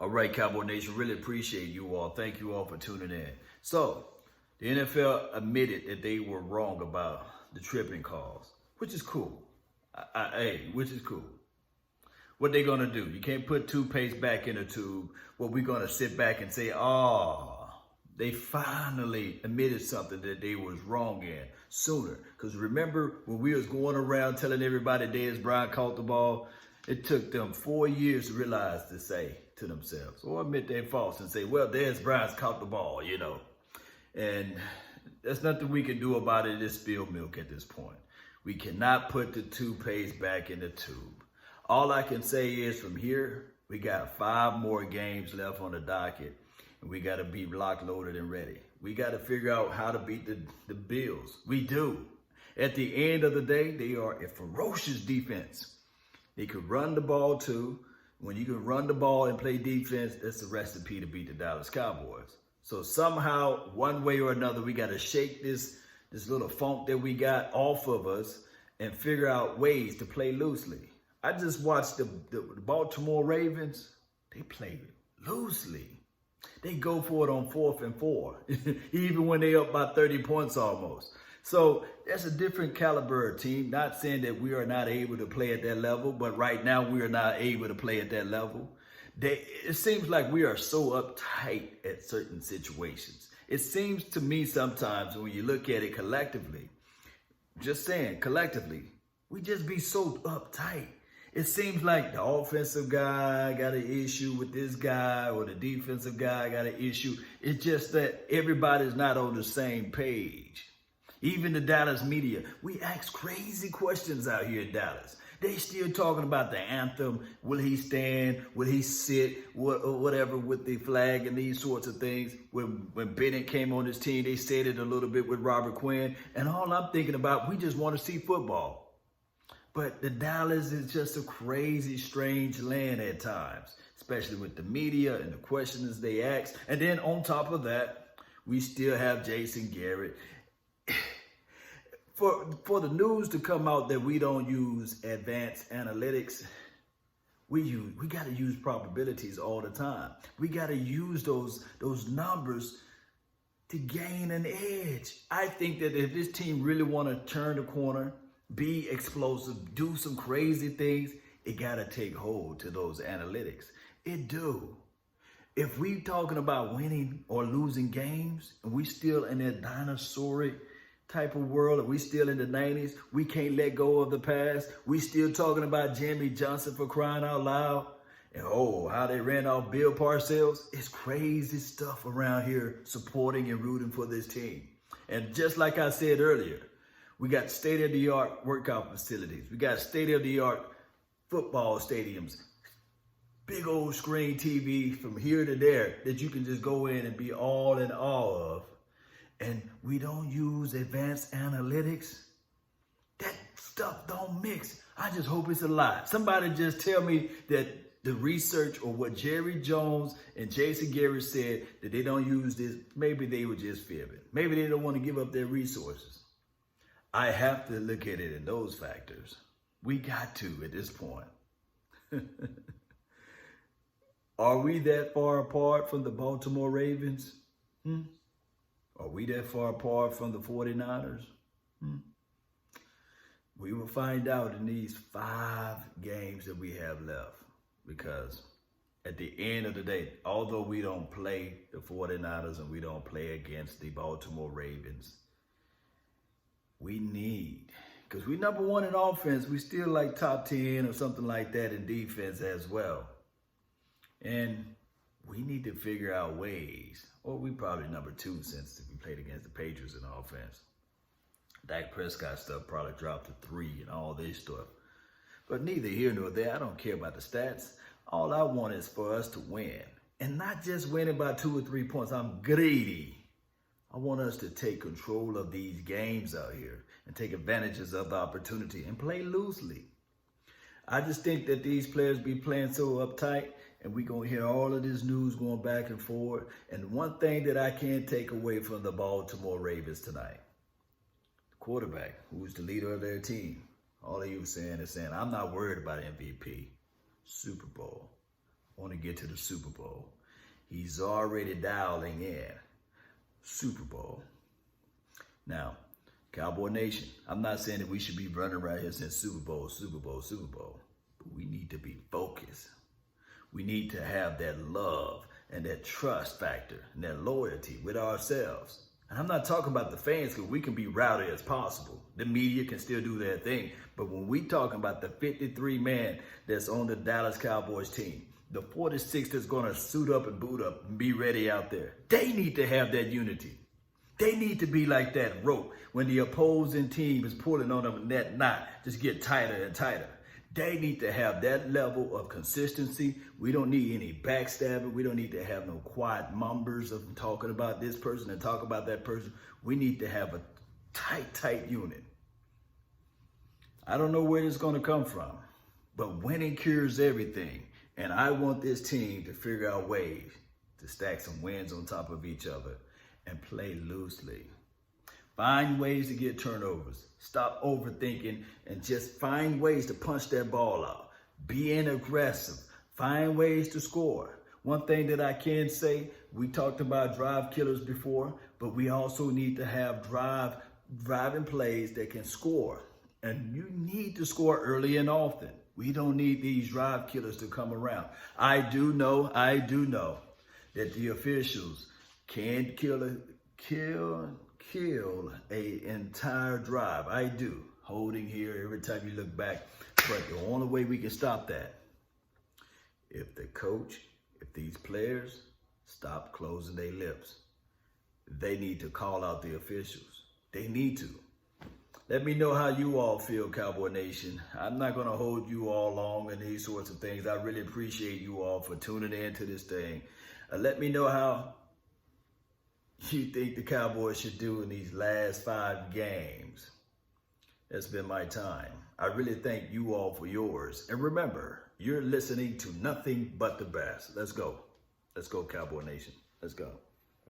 All right, Cowboy Nation, really appreciate you all. Thank you all for tuning in. So, the NFL admitted that they were wrong about the tripping calls, which is cool. Which is cool. What they gonna do? You can't put toothpaste back in a tube. Well, we're gonna sit back and say, oh, they finally admitted something that they was wrong in sooner. Because remember when we was going around telling everybody Dez Bryant caught the ball, it took them 4 years to realize to say to themselves, or admit they're false and say, well, Dez Bryant's caught the ball, you know. And there's nothing we can do about it. It's spilled milk at this point. We cannot put the toothpaste back in the tube. All I can say is from here, we got 5 more games left on the docket, and we got to be locked, loaded, and ready. We got to figure out how to beat the Bills. We do. At the end of the day, they are a ferocious defense. They could run the ball too. When you can run the ball and play defense, that's the recipe to beat the Dallas Cowboys. So somehow, one way or another, we got to shake this little funk that we got off of us and figure out ways to play loosely. I just watched the Baltimore Ravens. They play loosely. They go for it on 4th and 4, even when they up by 30 points almost. So that's a different caliber of team. Not saying that we are not able to play at that level, but right now we are not able to play at that level. It seems like we are so uptight at certain situations. It seems to me sometimes when you look at it collectively, just saying collectively, we just be so uptight. It seems like the offensive guy got an issue with this guy or the defensive guy got an issue. It's just that everybody's not on the same page. Even the Dallas media, we ask crazy questions out here in Dallas. They still talking about the anthem. Will he stand? Will he sit? Whatever with the flag and these sorts of things. When Bennett came on his team, they said it a little bit with Robert Quinn. And all I'm thinking about, we just want to see football. But the Dallas is just a crazy, strange land at times, especially with the media and the questions they ask. And then on top of that, we still have Jason Garrett. For the news to come out that we don't use advanced analytics, we got to use probabilities all the time. We got to use those numbers to gain an edge. I think that if this team really want to turn the corner, be explosive, do some crazy things, it got to take hold to those analytics. It do. If we talking about winning or losing games, and we still in that dinosauric type of world, and we still in the 90s, we can't let go of the past. We still talking about Jimmy Johnson for crying out loud. And how they ran off Bill Parcells. It's crazy stuff around here supporting and rooting for this team. And just like I said earlier, we got state-of-the-art workout facilities. We got state-of-the-art football stadiums. Big old screen TV from here to there that you can just go in and be all in awe of. And we don't use advanced analytics. That stuff don't mix. I just hope it's a lie. Somebody just tell me that the research or what Jerry Jones and Jason Garrett said that they don't use this. Maybe they were just fibbing. Maybe they don't want to give up their resources. I have to look at it in those factors. We got to at this point. Are we that far apart from the Baltimore Ravens? Are we that far apart from the 49ers? We will find out in these 5 games that we have left. Because at the end of the day, although we don't play the 49ers and we don't play against the Baltimore Ravens, we need, because we number 1 in offense, we still like top 10 or something like that in defense as well. And we need to figure out ways, or we probably number 2 since we played against the Patriots in offense. Dak Prescott stuff probably dropped to 3 and all this stuff. But neither here nor there. I don't care about the stats. All I want is for us to win. And not just winning by 2 or 3 points. I'm greedy. I want us to take control of these games out here and take advantages of the opportunity and play loosely. I just think that these players be playing so uptight, and we're going to hear all of this news going back and forth. And one thing that I can't take away from the Baltimore Ravens tonight, the quarterback, who's the leader of their team, all of you saying is saying, I'm not worried about MVP, Super Bowl. want to get to the Super Bowl. He's already dialing in Super Bowl. Now, Cowboy Nation, I'm not saying that we should be running around here saying Super Bowl, Super Bowl, Super Bowl. But we need to be focused. We need to have that love and that trust factor and that loyalty with ourselves. And I'm not talking about the fans, because we can be rowdy as possible. The media can still do their thing. But when we talking about the 53 man that's on the Dallas Cowboys team, the 46 that's going to suit up and boot up and be ready out there, they need to have that unity. They need to be like that rope when the opposing team is pulling on them and that knot just get tighter and tighter. They need to have that level of consistency. We don't need any backstabbing. We don't need to have no quiet mumbers of talking about this person and talk about that person. We need to have a tight unit. I don't know where it's going to come from, but winning cures everything. And I want this team to figure out ways to stack some wins on top of each other and play loosely. Find ways to get turnovers. Stop overthinking and just find ways to punch that ball out. Being aggressive. Find ways to score. One thing that I can say, we talked about drive killers before, but we also need to have driving plays that can score. And you need to score early and often. We don't need these drive killers to come around. I do know that the officials can kill a entire drive. I do. Holding here every time you look back. But the only way we can stop that, if the coach, if these players stop closing their lips, they need to call out the officials. They need to. Let me know how you all feel, Cowboy Nation. I'm not going to hold you all long in these sorts of things. I really appreciate you all for tuning in to this thing. Let me know how you think the Cowboys should do in these last 5 games. That's been my time. I really thank you all for yours. And remember, you're listening to nothing but the best. Let's go. Let's go, Cowboy Nation. Let's go.